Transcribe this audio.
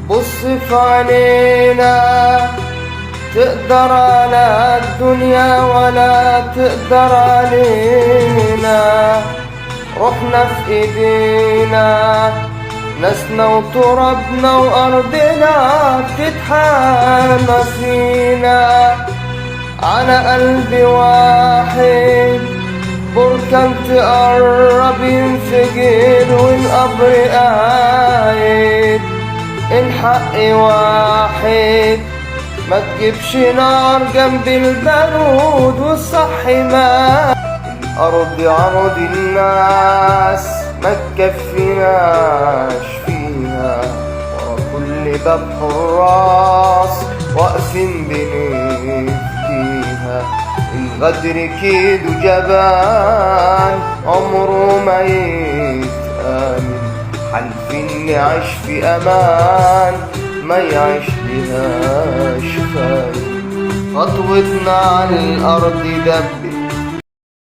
بص في عينينا، تقدر على الدنيا ولا تقدر علينا. روحنا في ايدينا، ناسنا وترابنا وارضنا بتتحامى فينا. على قلب واحد بركان تقرب ينفجر والقبر قايد. الحق واحد، ما تجيبش نار جنب البارود والصح ما. الأرض عرض الناس ما تكفيناش فيها، ورا كل باب حراس واقفين بنفديها. الغدر كيد وجبان عمره ما يتآمن، حالفين نعيش في أمان ما يعيش لهاش خاين. خطوتنا على الأرض دبت